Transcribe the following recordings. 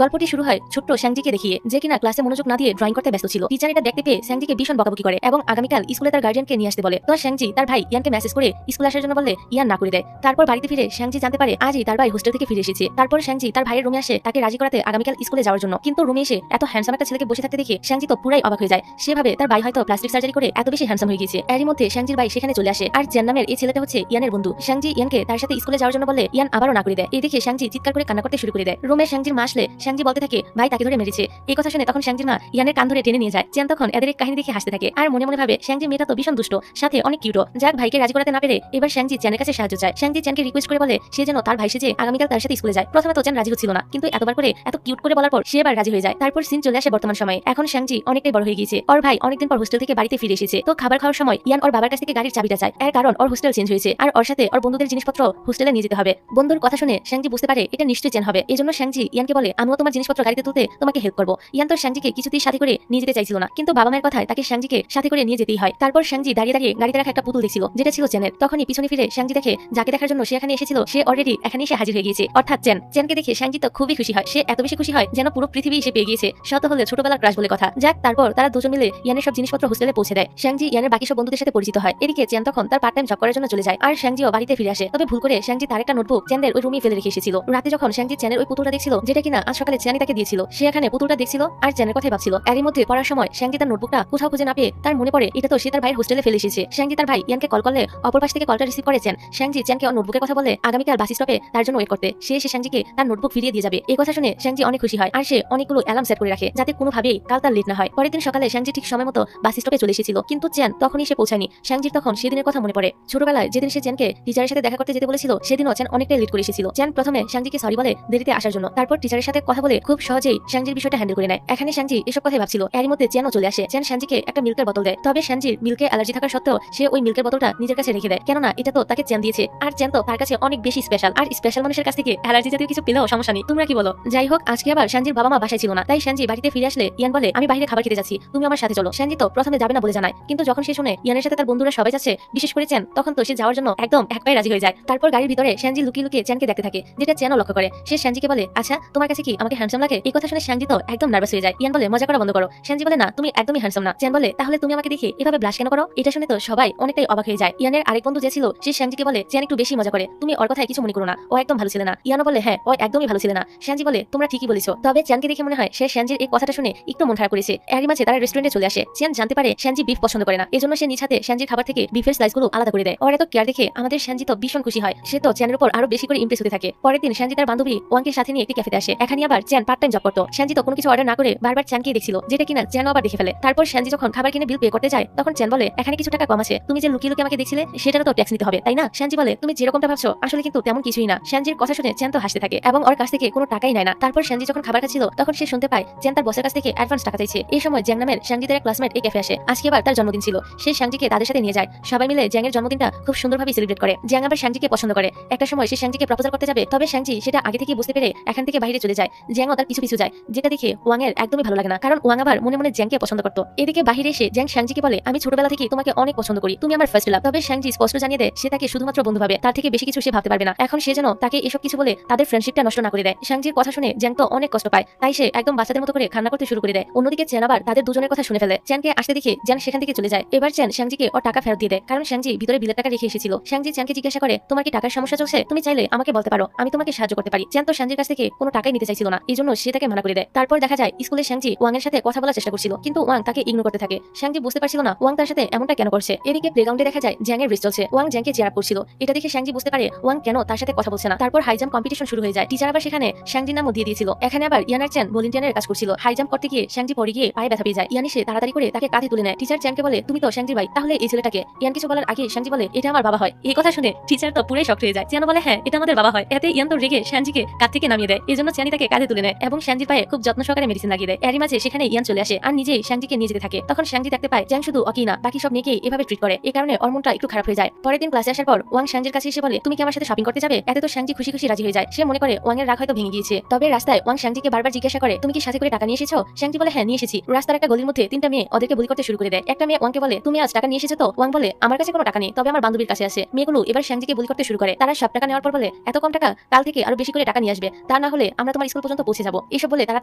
গল্পটি শুরু হয় ছোট্ট শ্যাংজিকে দেখিয়ে, যে কিনা ক্লাসে মনোযোগ না দিয়ে ড্রয়িং করতে ব্যস্ত ছিল। টিচার এটা দেখতে পেয়ে শ্যাংজিকে ভীষণ বকাবকি করে এবং আগামীকাল স্কুলে তার গার্ডিয়ানকে নিয়ে আসতে বলে। তো শ্যাংজি তার ভাই ইয়ানকে মেসেজ করে স্কুলে আসার জন্য বললে ইয়ান না করে দেয়। তারপর বাড়িতে ফিরে শ্যাংজি জানতে পারে আজই তার ভাই হোস্টেল থেকে ফিরে এসেছে। তারপর শ্যাংজি তার ভাইয়ের রুমে আসে তাকে রাজি করাতে আগামীকাল স্কুলে যাওয়ার জন্য। কিন্তু রুমে এসে এত হ্যান্ডসাম একটা ছেলেকে বসে থাকতে দেখে শ্যাংজি তো পুরাই অবাক হয়ে যায়। সেভাবে তার ভাই হয়তো প্লাস্টিক সার্জারি করে এত বেশি হ্যান্ডসাম হয়ে গিয়েছে। এরই মধ্যে শ্যাংজির ভাই সেখানে চলে আসে, আর জেন নামের এই ছেলেটা হচ্ছে ইয়ানের বন্ধু। শ্যাংজি ইয়ানকে তার সাথে স্কুলে যাওয়ার জন্য বলে ইয়ান আবারও না করে দেয়। এই দেখে শ্যাংজি চিৎকার করে কান্না করতে শুরু করে দেয়। রুমে শ্যাংজির মা আসলে শ্যাংজি বলতে থাকে ভাই তাকে ধরে মেরেছে। এই কথা শুনে তখন শ্যাংজির মা ইয়ানের কান ধরে টেনে নিয়ে যায়। চেন তখন এদের এই কাহিনী দেখে হাসতে থাকে আর মনে মনে ভাবে শ্যাংজির মেয়েটা তো ভীষণ দুষ্ট, সাথে অনেক কিউটও। যাক, ভাইকে রাজি করাতে না পেরে এবার শ্যাংজি চেনের কাছে সাহায্য চায়। শ্যাংজি চেনকে রিকোয়েস্ট করে বলে সে যেন তার ভাই সেজে আগামীকাল তার সাথে স্কুলে যায়। প্রথমে তো চেন রাজি হচ্ছিল না, কিন্তু এতবার করে এত কিউট করে বলার পর সে এবার রাজি হয়ে যায়। তারপর সিন চলে আসে বর্তমান সময়ে। এখন শ্যাংজি অনেকটাই বড় হয়ে গিয়েছে। ওর ভাই অনেকদিন পর হোস্টেল থেকে বাড়িতে ফিরে এসেছে। তো খাবার খাওয়ার সময় ইয়ান ওর বাবার কাছ থেকে গাড়ির চাবিটা চায়। এর কারণ ওর হোস্টেল চেঞ্জ হয়েছে আর ওর সাথে ওর বন্ধুদের জিনিসপত্র হোস্টেলে নিয়ে যেতে হবে। বন্ধুর কথা শুনে শ্যাংজি বুঝতে পারে এটা নিশ্চয়ই চেন হবে। এই জন্য শ্যাংজি ইয়ানকে বলে আমিও তোমার জিনিসপত্র গাড়িতে তুলতে তোমাকে হেল্প করবো। ইয়ান তো শ্যাংজিকে কিছুতেই সাথে করে নিয়ে যেতে চাইছিল না, কিন্তু বাবা মায়ের কথায় তাকে শ্যাংজিকে সাথে করে নিয়ে যেতেই হয়। তারপর শ্যাংজি দাঁড়িয়ে দাঁড়িয়ে গাড়িতে রাখা একটা পুতুল দেখছিল, যেটা ছিল চেনের। তখনই পিছনে ফিরে শ্যাংজি দেখে যাকে দেখার জন্য সে এখানে এসেছিল সে অলরেডি এখানে এসে হাজির হয়ে গিয়েছে, অর্থাৎ চেন। চেনকে দেখে শ্যাংজি তো খুবই খুশি হয়। সে এত বেশি খুশি হয় যেন পুরো পৃথিবী এসে পেয়ে গিয়েছে। শত হলে ছোটবেলার ক্রাশ বলে কথা। যাক, তারপর তারা দুজন মিলে ইয়ানের সব জিনিসপত্র হোস্টেলে পৌঁছে দেয়। শ্যাংজি ইয়ানের বাকি সব বন্ধুদের সাথে পরিচিত হয়। এদিকে চেন তখন তার পার্ট টাইম জব করার জন্য চলে যায় আর শ্যাংজিও বাড়িতে ফিরে আসে। তবে ভুল করে শ্যাংজি তার একটা নোটবুক চেনের ওই রুমে ফেলে রেখে এসেছিল। রাতে যখন শ্যাংজি চেনের ওই পুতুলটা দেখছিল, যেটা কিনা আজ সকালে চেনি তাকে দিয়েছিল, সে এখানে পুতুলটা দেখছিল আর চেনের কথাই ভাবছিল। এরই মধ্যে পড়ার সময় শ্যাংজি তার নোটবুকটা কোথাও খুঁজে না পেয়ে তার মনে পড়ে এটা তো সে তার ভাইয়ের হোস্টেলে ফেলে এসেছে। শ্যাংজি তার ভাই ইয়ানকে কল করলে অপর পাশ থেকে কলটা রিসিভ করে চেন। শ্যাংজি চেনকে ওর নোটবুকের কথা বলে আগামীকাল বাস স্টপে তার জন্য ওয়েট করতে। সে শ্যাংজিকে তার নোটবুক ফিরিয়ে দিয়ে যাবে। এই কথা শুনে শ্যাংজি অনেক খুশি হয় আর সে অনেকগুলো অ্যালার্ম সেট করে রাখে যাতে কোনোভাবেই কাল তার লেট না হয়। পরের দিন সকালে শ্যাংজি ঠিক সময় মতো বাস স্টপে চলে এসেছিল, কিন্তু চেন তখনই সে পৌঁছায়নি। শ্যাংজির তখন সেদিনের কথা মনে পড়ে। ছোটবেলায় যেদিন সে চেনকে টিচারের সাথে দেখা করতে যেতে বলেছিল, সেদিনও চেন অনেকটাই লেট করে এসেছিল। চেন প্রথমে শ্যাংজিকে সরি বলে দেরিতে আসার জন্য, তারপর টিচারের সাথে কথা বলে খুব সহজেই শ্যাংজির বিষয়টা হ্যান্ডেল করে নেয়। এখানে শ্যাংজি এসব কথাই ভাবছিল, এরই মধ্যে চেনও চলে আসে। চেন শ্যাংজিকে একটা মিল্কের বোতল দেয়। তবে শ্যাংজির মিল্কে অ্যালার্জি থাকার সত্ত্বেও সে ওই মিল্কের বোতলটা নিজের কাছে রেখে দেয়, কেননা এটা তো তাকে চেন দিয়েছে আর চেন তো তার কাছে অনেক বেশি স্পেশাল। আর স্পেশাল মানুষের কাছ থেকে অ্যালার্জি জাতীয় কিছু পেলেও সমস্যা নেই। তোমরা কি বলো? যাই হোক, আজকে আবার শ্যাংজির বাবা মা বাসায় ছিল না, তাই শ্যাংজি বাড়িতে ফিরে আসলে ইয়ান বলে আমি বাইরে খাবার খেতে যাচ্ছি, তুমি আমার সাথে চলো। শ্যাংজি তো প্রথমে যাবে না বলে জানায়, কিন্তু যখন সে শুনে ইয়ানের সাথে তার বন্ধুরা সবাই যাচ্ছে, বিশেষ করে চেন, তখন তো সে যাওয়ার জন্য একদম এক পায়ে রাজি হয়ে যায়। তারপর গাড়ির ভিতরে শ্যাংজি লুকিয়ে লুকিয়ে চেনকে দেখতে থাকে, যেটা চেনও লক্ষ্য করে। সে শ্যাংজিকে বলে আচ্ছা তোমার কাছে কি আমাকে হ্যান্ডসাম লাগে? এই কথা শুনে শ্যাংজি তো একদম নার্ভাস হয়ে যায়। ইয়ান বলে মজা করা বন্ধ করো। শ্যাংজি বলে না, তুমি একদমই হ্যান্ডসাম না। চেন বলে তাহলে তুমি আমাকে দেখে এভাবে ব্লাশ কেন করো? এটা শুনে তো সবাই অনেকটাই অবাক হয়ে যায়। ইয়ানের আরেক বন্ধু যে ছিল সে শ্যাংজিকে বলে চেন একটু বেশি মজা করে, তুমি ওর কথায় কিছু মনে করো না, ও একদম ভালো ছিল না। ইয়ানও বলে হ্যাঁ, ও একদমই ভালো ছিল না। শ্যাংজি বলে তোমরা ঠিকই বলেছো। তবে চেনকে দেখে মনে হয় সে শ্যাংজির এই কথাটা শুনে একটু মন খারাপ করেছে। এরই মাঝে তারা রেস্টুরেন্টে চলে আসে। চেন জানতে পারে শ্যাংজি বিফ পছন্দ করে না, এজন্য সে নিজ হাতে শ্যাংজির খাবার থেকে বিফের স্লাইসগুলো আলাদা করে দেয়। ওর এত কেয়ার দেখে আমাদের শ্যাংজি তো ভীষণ খুশি হয়। সে তো চেনের উপর আরো বেশি করে ইমপ্রেস হতে থাকে। পরের দিন শ্যাংজি তার বান্ধবী ওয়াংকে সাথে নিয়ে একটি ক্যাফেতে আসে। এখানে আবার চেন পার্ট টাইম জব করতো। শ্যাংজি তো কোনো কিছু অর্ডার না করে বারবার চেনকেই দেখছিল, যেটা কিনা চেনও আবার দেখে ফেলে। তারপর শ্যাংজি যখন খাবার কিনে বিল পে করতে যায়, তখন চেন বলে এখানে কিছু টাকা কম আছে, তুমি যে লুকিয়ে লুকিয়ে আমাকে দেখছিলে সেটারও তো ট্যাক্স নিতে হবে, তাই না? শ্যাংজি বলে তুমি যেরকমটা ভাবছো আসলে কিন্তু তেমন কিছুই না। শ্যাংজির কথা শুনে চেন তো হাসতে থাকে এবং ওর কাছ থেকে কোনো টাকাই নেয় না। তারপর শ্যাংজি যখন খাবার খাচ্ছিল, তখন সে শুনতে পায় চেন তার বসের কাছ থেকে অ্যাডভান্স টাকা চাইছে। এই সময় জ্যাং নামের শ্যাংজিদের এক ক্লাসমেট এই ক্যাফে আসে। আজকে আবার তার জন্মদিন ছিল। সে শ্যাংজিকে তাদের সাথে নিয়ে যায়। সবাই মিলে জ্যাং এর জন্মদিনটা খুব সুন্দরভাবে সেলিব্রেট করে। জ্যাং আবার শ্যাংজিকে পছন্দ করে। একটা সময় সে শ্যাংজিকে প্রপোজাল করতে যাবে, তবে শ্যাংজি সেটা আগে থেকে বুঝতে পেরে এখান থেকে বাইরে চলে যায়। জ্যাংও তার পিছু পিছু যায়, যেটা দেখে ওয়াং এর একদমই ভালো লাগে না, কারণ ওয়াং আবার মনে মনে জ্যাংকে পছন্দ করতো। এদিকে বাইরে এসে জ্যাং শ্যাংজিকে বলে আমি ছোটবেলা থেকে তোমাকে অনেক পছন্দ করি, তুমি আমার ফার্স্ট লাভ। তবে শ্যাংজি স্পষ্ট জানিয়ে দেয় সে তাকে শুধুমাত্র বন্ধু ভাবে, তার থেকে বেশি কিছু সে ভাবতে পারবে না। এখন সে যেন তাকে এসব কিছু বলে তাদের ফ্রেন্ডশিপটা নষ্ট না করে দেয়। শ্যাংজির কথা শুনে জ্যাং তো অনেক কষ্ট পায়, তাই সে একদম বাচ্চাদের মতো করে কান্না করতে শুরু করে দেয়। অন্যদিকে চেন আবার তাদের দুজনের কথা শুনে ফেলে। চেনকে আসতে দেখে জ্যাং সেখান থেকে চলে যায়। এবার চেন শ্যাংজিকে ওর টাকা ফেরত দিয়ে দেয়, কারণ শ্যাংজি ভিতরে বিলের টাকা রেখে এসেছিল। শ্যাংজি চেনকে জিজ্ঞাসা করে তোমার কি টাকার সমস্যা চলছে? তুমি চাইলে আমাকে বলতে পারো, আমি তোমাকে সাহায্য করতে পারি। চেন তো শ্যাংজির কাছ থেকে কোনো টাকাই নিতে চাইছিল না, এই জন্য সে তাকে মানা করে দেয়। তারপর দেখা যায় স্কুলে শ্যাংজি ওয়াং এর সাথে কথা বলার চেষ্টা করছিল, কিন্তু ওয়াং তাকে ইগনোর করতে থাকে। শ্যাংজি বুঝতে পারছিল না ওয়াং তার সাথে এমনটা কেন করছে। এদিকে প্লেগ্রাউন্ডে দেখা যায় জ্যাং এর রেস চলছে। ওয়াং জ্যাংকে চেয়ার আপ করছিল। এটা দেখে শ্যাংজি বুঝতে পারে ওয়াং কেন তার সাথে কথা বলছে না। তারপর হাই জাম্প কম্পিটিশন শুরু হয়ে যায়। টিচার আবার সেখানে শ্যাংজির নামও দিয়ে দিয়েছিল। এখানে আবার ইয়ান আর চেন ভলেন্টিয়ারের কাজ করছিল। হাই জাম্প করতে গিয়ে শ্যাংজি পড়ে গিয়ে পায়ে ব্যথা পেয়ে যায়। ইয়ান এসে তাড়াতাড়ি করে তাকে কাঁধে তুলে নেয়। টিচার চ্যানকে বলে তুমি তো শ্যাংজির ভাই, তাহলে এই ছেলেটাকে? ইয়ান কিছু বলার আগে শ্যাংজি বলে এটা আমার বাবা হয়। এই কথা শুনে টিচার তো পুরোই শক হয়ে যায়। চ্যান বলে হ্যাঁ, এটা আমাদের বাবা হয়। এতে ইয়ান তো রেগে শ্যাংজিকে কাঁধ থেকে নামিয়ে দেয়। এই জন্য চ্যানি তাকে কাঁধে তুলে নেয় এবং শ্যাংজির পায়ে খুব যত্ন সহকারে মেডিসিন লাগিয়ে দেয়। এরই মাঝে সেখানে ইয়ান চলে আসে আর নিজেই শ্যাংজিকে নিয়ে যেতে থাকে। তখন শ্যাংজি দেখতে পায় চ্যাং শুধু ওকেই না, বাকি সব মেয়েকেই এভাবে ট্রিট করে। এই কারণে ওর মনটা একটু খারাপ হয়ে যায়। পরের দিন ক্লাসে আসার পর ওয়াং শ্যাংজির কাছে এসে বলে তুমি কি আমার সাথে শপিং করতে যাবে? এতে তো শ্যাংজি খুশি খুশি রাজি হয়ে যায়। সে মনে করে ওয়াং এর রাগ হয়তো ভেঙে গিয়েছে। তবে রাস্তায় ওয়াং শ্যাংজিকে বারবার জিজ্ঞাসা করে তুমি কি সাথে করে টাকা নিয়ে এসেছো? শ্যাংজি বলে হ্যাঁ নিয়ে এসেছি। রাস্তার একটা গলির মধ্যে তিনটা মেয়ে ওদেরকে বুলি করতে শুরু করে দেয়। একটা মেয়ে ওয়াংকে বলে তুমি আজ টাকা নিয়ে এসেছো তো? ওয়াং বলে আমার কাছে কোনো টাকা নেই, তবে আমার বান্ধবীর কাছে আছে। মেয়েগুলো এবার শ্যাংজিকে বুলি করতে শুরু করে। তারা সব টাকা নেওয়ার পর বলে এত কম টাকা, কাল থেকে আরো বেশি করে টাকা নিয়ে আসবে, তা না হলে আমরা তোমার স্কুল পর্যন্ত পৌঁছে যাবো। এসব বলে তারা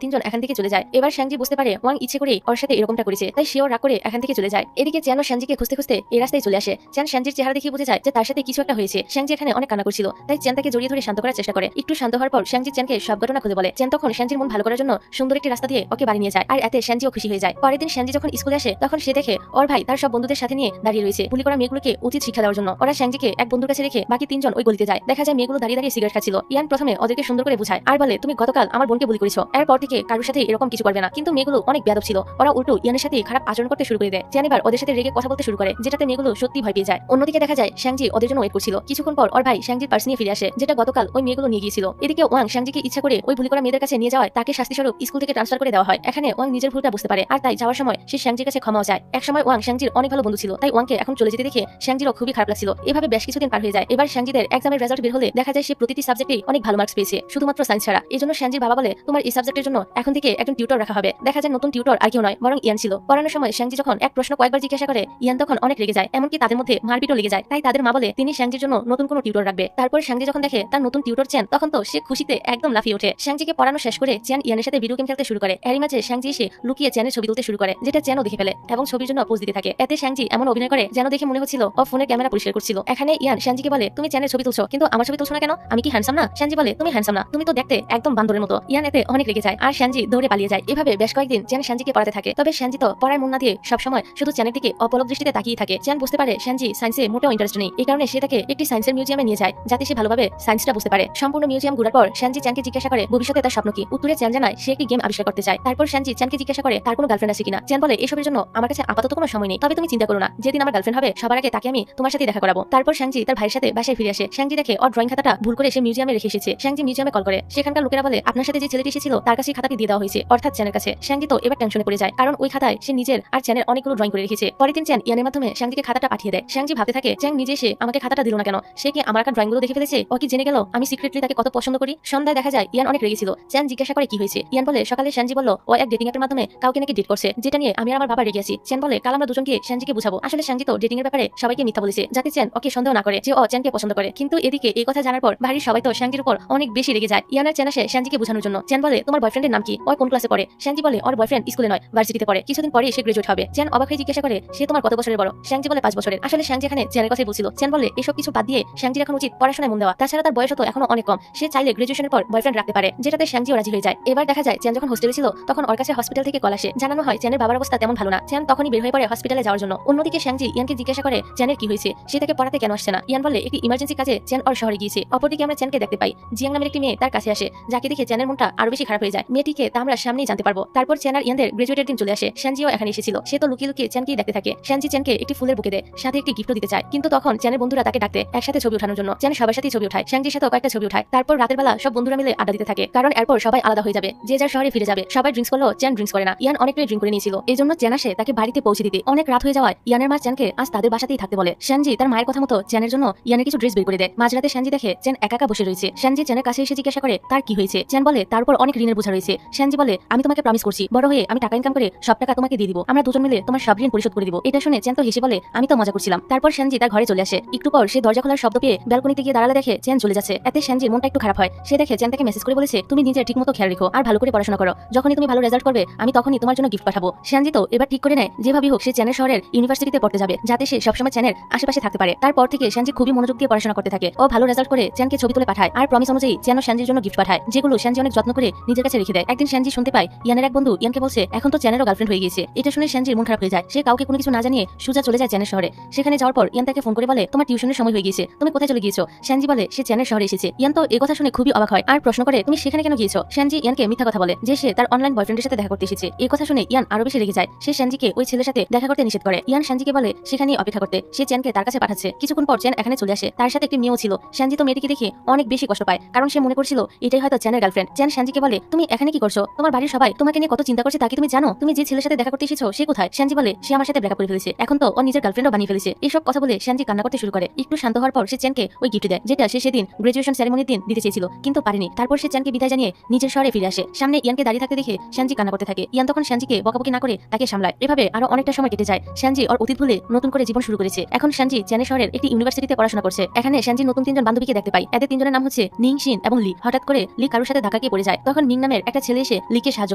তিনজন এখান থেকে চলে যায়। এবার শ্যাংজি বুঝতে পারে ওয়াং ইচ্ছে করে ওর সাথে এরকমটা করেছে, তাই সেও রাগ করে এখান থেকে চলে যায়। এদিকে চ্যান ও শ্যাংজিকে খুঁজতে খুঁজতে এই রাস্তায় চলে আসে। চ্যান শ্যাংজির চেহারা দেখে বুঝে যায় যে তার সাথে কিছু একটা হয়েছে। শ্যাংজি এখানে অনেক কান্না করছিল, তাই চ্যান তাকে জড়িয়ে ধরে শান্ত করার চেষ্টা করে। একটু শান্ত হওয়ার পর শ্যাংজি চ্যানকে সব ঘটনা খুলে বলে। চ্যান তখন শ্যাংজির মন ভালো করার জন্য সুন্দর একটি রাস্তা দিয়ে ওকে বাড়ি নিয়ে যায়, আর এতে শ্যাংজিও খুশি হয়ে যায়। পরের দিন শ্যাংজি যখন স্কুলে আসে তখন সে দেখে ওর ভাই তার সব বন্ধুদের সাথে নিয়ে দাঁড়িয়ে রয়েছে বুলি করা মেয়েগুলোকে উচিত শিক্ষা দেওয়ার জন্য। ওরা শ্যাংজিকে এক বন্ধুর কাছে রেখে বাকি তিনজন ওই গলিতে যায়। দেখা যায় মেয়েগুলো দাঁড়িয়ে দাঁড়িয়ে সিগারেট খাচ্ছিল। ইয়ান প্রথমে ওদেরকে সুন্দর করে বুঝায় আর বলে, তুমি গতকাল আমার বোনকে বুলি করেছো, এরপর থেকে কারোর সাথে এরকম কিছু করবে না। কিন্তু মেয়েগুলো অনেক বেয়াদব ছিল, ওরা উল্টো ইয়ানের সাথে খারাপ আচরণ করতে শুরু করে দেয়। চ্যান এবার ওদের সাথে রেগে কথা বলতে শুরু করে, যেটাতে মেয়েগুলো সত্যি ভয় পেয়ে যায়। অন্যদিকে দেখা যায় শ্যাংজি ওদের জন্য ওয়েট করছিল। কিছুক্ষণ পর ওর ভাই শ্যাংজির পার্স নিয়ে ফিরে আসে, যেটা গতকাল ওই মেয়েগুলো নিয়ে গিয়েছিল। এদিকে ওয়াং শ্যাংজিকে ইচ্ছা করে ওই বুলি করা মেয়েদের কাছে নিয়ে যাওয়ায় তাকে শাস্তি স্বরূপ স্কুল থেকে ট্রান্সফার করে দেওয়া হয়। এখানে ওয়াং নিজের ভুলটা বুঝতে পারে, আর তাই যাওয়ার সময় সে শ্যাংজির কাছে ক্ষমাও চায়। একসময় ওয়াং শ্যাংজির অনেক ভালো বন্ধু ছিল, তাই ওয়াংকে এখন চলে যেতে দেখে শ্যাংজিরও খুবই খারাপ লাগছিল। এভাবে বেশ কিছুদিন পার হয়ে যায়। এবার শ্যাংজিদের এক্সামের রেজাল্ট বের হলে দেখা যায় সে প্রতিটি সাবজেক্টেই অনেক ভালো মার্কস পেয়েছে, শুধুমাত্র সায়েন্স ছাড়া। এই জন্য শ্যাংজির বাবা বলে, তোমার এই সাবজেক্টের জন্য এখন থেকে একজন টিউটর রাখা হবে। দেখা যায় নতুন টিউটর আর কেউ নয় বরং ইয়ান ছিল। পড়ানোর সময় শ্যাংজি যখন এক প্রশ্ন কয়েকবার জিজ্ঞাসা করে, ইয়ান তখন অনেক রেগে যায়, এমনকি তাদের মধ্যে মারপিটও লেগে যায়। তাই তাদের মা বলে তিনি শ্যাংজির জন্য নতুন কোনো টিউটর রাখবে। তারপর শ্যাংজি যখন দেখে তার নতুন টিউটর চ্যান, তখন তো সে খুশিতে একদম লাফিয়ে ওঠে। শ্যাংজিকে পড়ানো শেষ করে চ্যান ইয়ানের সাথে ভিডিও গেম খেলতে শুরু করে। এরই মাঝে শ্যাংজি এসে লুকিয়ে চ্যানের ছবি তুলতে শুরু করে, যেটা চ্যানও দেখে ফেলে এবং ছবির জন্য পোজ দিতে থাকে। এতে শ্যাংজি এমন অভিনয় করে যেন দেখে মনে হচ্ছিল ও ফোনের ক্যামেরা পরিষ্কার করছিল। এখানে ইয়ান শ্যাংজিকে বলে, তুমি চ্যানের ছবি তুলছো কিন্তু আমার ছবি তুলছো না কেন? আমি কি হ্যান্ডসাম না? শ্যাংজি বলে, তুমি হ্যান্ডসাম না, তুমি তো দেখতে একদম বান্দরের মতো। ইয়ান এতে অনেক রেগে যায় আর শ্যাংজি দৌড়ে পালিয়ে যায়। এভাবে বেশ কয়েকদিন চ্যান শ্যাংজিকে পড়াতে থাকে। তবে শ্যাংজি তো পড়ার মন না দিয়ে সবসময় শুধু চ্যানের দিকে অপলক দৃষ্টিতে তাকিয়ে থাকে। চ্যান বুঝতে পারে শ্যাংজি সায়েন্সে মোটেও ইন্টারেস্ট নেই। এই কারণে সে তাকে একটি সায়েন্সের মিউজিয়ামে নিয়ে যায়, যাতে সে ভালোভাবে সায়েন্সটা বুঝতে পারে। সম্পূর্ণ মিউজিয়াম ঘোরার পর শ্যাংজি চ্যানকে জিজ্ঞাসা করে ভবিষ্যতে তার স্বপ্ন কি। উত্তরে চ্যান জানায় সে একটি গেম আবিষ্কার করতে চায়। তারপর শ্যাংজি চ্যানকে জিজ্ঞাসা করে তার কোনো গার্লফ্রেন্ড আছে কিনা। চ্যান বলে, এসবের জন্য আমার কাছে আপাতত কোনো সময় নেই, তবে তুমি চিন্তা করো না, যেদিন আমার গার্লফ্রেন্ড হবে সবার আগে তাকে আমি তোমার সাথে দেখা করাবো। তারপর শ্যাংজি তার ভাইয়ের সাথে বাসায় ফিরে আসে। শ্যাংজি দেখে ওর ড্রয়িং খাতাটা ভুল করে সে মিউজিয়ামে রেখে এসেছে। শ্যাংজি মিউজিয়ামে কল করে, সেখানকার লোকেরা বলে আপনার সাথে যে ছেলেটি এসেছিল তার কাছে খাতাটি দিয়ে দেওয়া হয়েছে, অর্থাৎ চ্যানের কাছে। শ্যাংজি তো এবার টেনশনে পড়ে যায়, কারণ ওই খাতায় সে নিজের আর চ্যানের অনেকগুলো ড্রয়িং করে রেখেছে। পরের দিন চ্যান ইয়ানের মাধ্যমে শ্যাংজিকে খাতাটা পাঠিয়ে দেয়। শ্যাংজি ভাবতে থাকে চ্যাং নিজে এসে আমাকে খাতাটা দিল না কেন, সে কি আমার ড্রয়িং গুলো দেখে ফেলেছে, ও কি জেনে গেল আমি সিক্রেটলি তাকে কত পছন্দ করি। সন্ধ্যায় দেখা যায় ইয়ান অনেক রেগেছিল। চ্যান জিজ্ঞাসা করে কি হয়েছে। ইয়ান বলে, সকালে শ্যাংজি বলল ও এক ডেটিং অ্যাপের মাধ্যমে কাউকে নাকি ডেট করছে, যেটা নিয়ে আমি আর আমার বাবা রেগে আছি। চ্যান বলে, কাল আমরা দুজনকে শ্যাংজিকে বুঝাবো। আসলে শ্যাংজি তো ডেটিং এর ব্যাপারে সবাইকে মিথ্যা বলেছে, যাতে চ্যান ওকে সন্দেহ না করে যে ও চ্যানকে পছন্দ করে। কিন্তু এদিকে এই কথা জানার পর বাড়ির সবাই তো শ্যাংজির উপর অনেক বেশি রেগে যায়। ইয়ান আর চ্যান আসে শ্যাংজিকে বোঝানোর জন্য। চ্যান বলে, তোমার বয়ফ্রেন্ডের নাম কি, ও কোন ক্লাসে পড়ে। শ্যাংজি বলে, ওর বয়ফ্রেন্ড স্কুলে নয় ভার্সিটিতে পড়ে, কিছুদিন পরে সে গ্রাজুয়েট হবে। চ্যান অবাক হয়ে জিজ্ঞাসা করে, সে তোমার কত বছরের বড়। শ্যাংজি বলে 5 বছরের। আসলে শ্যাংজি এখানে চ্যানের কথাই বলছিল। চ্যান বলে, এসব কিছু বাদ দিয়ে শ্যাংজির এখন উচিত পড়াশোনায় মন দেওয়া, তাছাড়া তার বয়স তো এখনো অনেক কম, সে চাইলে গ্রাজুয়েশনের পর বয়ফ্রেন্ড রাখতে পারে, যেটাতে শ্যাংজিও রাজি হয়ে যায়। এবার দেখা যায় চ্যান যখন হোস্টেলে ছিল তখন ওর কাছে হসপিটাল থেকে কল আসে, জানানো হয় চ্যানের বাবার অবস্থা তেমন ভালো না। চ্যান তখনই বের হয়ে পড়ে হসপিটালে যাওয়ার জন্য। অন্যদিকে শ্যাংজি ইয়ানকে জিজ্ঞাসা করে চ্যানের কি হয়েছে, সে তাকে পড়াতে কেন আসছে না। ইয়ান বলে, একটি ইমার্জেন্সি কাজে চ্যান ওর শহরে গিয়েছে। অপরদিকে আমরা চ্যানকে দেখতে পাই, জিয়াং নামের একটি মেয়ে তার কাছে আসে, যাকে দেখে চ্যানের মনটা আরো বেশি খারাপ হয়ে যায়। মেয়েটিকে তা আমরা সামনেই জানতে পারবো। তারপর চ্যান আর ইয়ানদের গ্রাজুয়েটের দিন চলে আসে। শ্যাংজিও এখানে এসেছিল। সে তো লুকিয়ে লুকিয়ে চ্যানকেই দেখতে থাকে। শ্যাংজি চ্যানকে একটি ফুলের বুকে দেয়, সাথে একটি গিফটও দিতে চায়, কিন্তু তখন চ্যানের বন্ধুরা তাকে ডাকতে একসাথে ছবি ওঠানোর জন্য। চ্যান সবার সাথে ছবি উঠায়, শ্যাংজির সাথে কয়েকটা ছবি উঠায়। তারপর রাতের বেলা সব বন্ধুরা মিলে আড্ডা দিতে থাকে, কারণ এরপর সবাই আলাদা হয়ে যাবে, যে যার শহরে ফিরে যাবে। সবাই ড্রিঙ্কস করলেও চ্যান ড্রিঙ্কস করে না। ইয়ান অনেকটাই ড্রিঙ্ক করে নিয়েছিল, এই জন্য চ্যান আসে তাকে বাড়িতে পৌঁছে দিতে। অনেক রাত হয়ে যাওয়ায় ইয়ানের মা চ্যানকে আজ তাদের বাসাতেই থাকতে বলে। শ্যাংজি তার মায়ের কথা মতো চ্যানের জন্য ইয়ানের কিছু ড্রেস বের করে দেয়। মাঝরাতে শ্যাংজি দেখে চ্যান একা একা বসে রয়েছে। শ্যাংজি চ্যানের কাছে এসে জিজ্ঞাসা করে তার কি হয়েছে। চ্যান বলে, তার উপর অনেক ঋণের বোঝা রয়েছে। শ্যাংজি বলে, আমি তোমাকে প্রমিস করছি বড় হয়ে আমি টাকা ইনকাম করে সব টাকা তোমাকে দিয়ে দিব, আমরা দুজন মিলে তোমার সব ঋণ পরিশোধ করে দিব। এটা শুনে চ্যান তো হেসে বলে, আমি তো মজা করছিলাম। তারপর শ্যাংজি তার ঘরে চলে আসে। একটু পর সে দরজা খোলার শব্দ পেয়ে ব্যালকনিতে গিয়ে দাঁড়ালে দেখে চ্যান চলে যাচ্ছে। এতে শ্যাংজির মনটা একটু খারাপ হয়। সে দেখে চ্যান তাকে মেসেজ করে বলেছে, তুমি নিজের ঠিকমতো খেয়াল রেখো আর ভালো করে পড়াশোনা করো, যখনই তুমি ভালো রেজাল্ট করবে আমি তখনই তোমার জন্য গিফট পাঠাবো। শ্যাংজি তো এবার ঠিক করে নেয় যেভাবেই হোক সে চ্যানের শহরের ইউনিভার্সিটিতে পড়তে যাবে, যাতে সে সবসময় চ্যানের আশেপাশে থাকতে পারে। তারপর থেকে শ্যাংজি খুবই মনোযোগ দিয়ে পড়াশোনা করতে থাকে। ও ভালো রেজাল্ট করে চ্যানকে ছবি তুলে পাঠায় আর প্রমিস অনুযায়ী চ্যান ও শ্যাংজির জন্য গিফট পাঠায়, যেগুলো শ্যাংজি অনেক যত্ন করে নিজের কাছে রেখে দেয়। একদিন শ্যাংজি শুনতে পায় ইয়ানের এক বন্ধু ইয়ানকে বলছে এখন তো চ্যানেরও গার্লফ্রেন্ড হয়ে গিয়েছে। এটা শুনে শ্যাংজির মন খারাপ হয়ে যায়। সে কাউকে কোনো কিছু না জানিয়ে সোজা চলে যায় চ্যানের শহরে। সেখানে যাওয়ার পর ইয়ান তাকে ফোন করে বলে, তোমার টিউশনের সময় হয়ে গিয়েছে, তুমি কোথায় চলে গিয়েছো। শ্যাংজি বলে সে চ্যানের শহরে এসেছে। ইয়ান তো এই কথা শুনে খুবই অবাক হয় আর প্রশ্ন করে, তুমি সেখানে কেন গিয়েছো। শ্যাংজি ইয়ানকে মিথ্যা কথা বলে যে সে তার অনলাইন বয়ফ্রেন্ডের সাথে দেখা করতে এসেছে। এই কথা শুনে ইয়ান আরো বেশি রেগে যায়। সে শ্যাংজিকে ওই ছেলের সাথে দেখা করতে নিষেধ করে। ইয়ান শ্যাংজিকে বলে সেখানেই অপেক্ষা করতে। সে চ্যানকে তার কাছে পাঠাচ্ছে। কিছুক্ষণ পর চ্যান এখানে চলে আসে, তার সাথে একটি মেয়েও ছিল। শ্যাংজি তো মেয়েটিকে দেখে অনেক বেশি কষ্ট পায়, কারণ সে মনে করছিল এটাই হয়তো চ্যানের গার্লফ্রেন্ড। চ্যান শ্যাংজিকে বলে, তুমি এখানে কি করছো, তোমার বাড়ির সবাই তোমাকে নিয়ে কত চিন্তা করছে তা কি তুমি জানো। তুমি যে ছেলের সাথে দেখা করতে এসেছো সে কোথায়। শ্যাংজি বলে, সে আমার সাথে ব্রেকআপ করে ফেলেছে, এখন তো ও নিজের গার্লফ্রেন্ডও বানিয়ে ফেলেছে। এইসব কথা বলে শ্যাংজি কান্না করতে শুরু করে। একটু শান্ত হওয়ার পর সে চ্যানকে ওই গিফট দেয়, যেটা সে সেদিন গ্রাজুয়েশন সেরেমনির দিন দিতে চেয়েছিল কিন্তু পারেনি। তারপর সে চ্যানকে বিদায় জানিয়ে নিজের শহরে ফিরে আসে। সামনে ইয়ানকে দাঁড়িয়ে থাকতে দেখে শ্যাংজি কান্না করতে থাকে। ইয়ান তখন শ্যাংজিকে বকাবকি না করে তাকে সামলায়। এভাবে আরো অনেকটা সময় কেটে যায়। শ্যাংজি ওর অতীত ভুলে নতুন করে জীবন শুরু করেছে। এখন শ্যাংজি চ্যানের শহরের একটি ইউনিভার্সিটিতে পড়াশোনা করছে। এখানে শ্যাংজি নতুন 3জন বান্ধবীকে দেখতে পায়। এদের 3জনের নাম হচ্ছে নিং, শিন এবং লি। হঠাৎ করে লি কারোর সাথে ধাক্কা খেয়ে পড়ে যায়। তখন মিং নামের একটা ছেলে এসে লিকে সাহায্য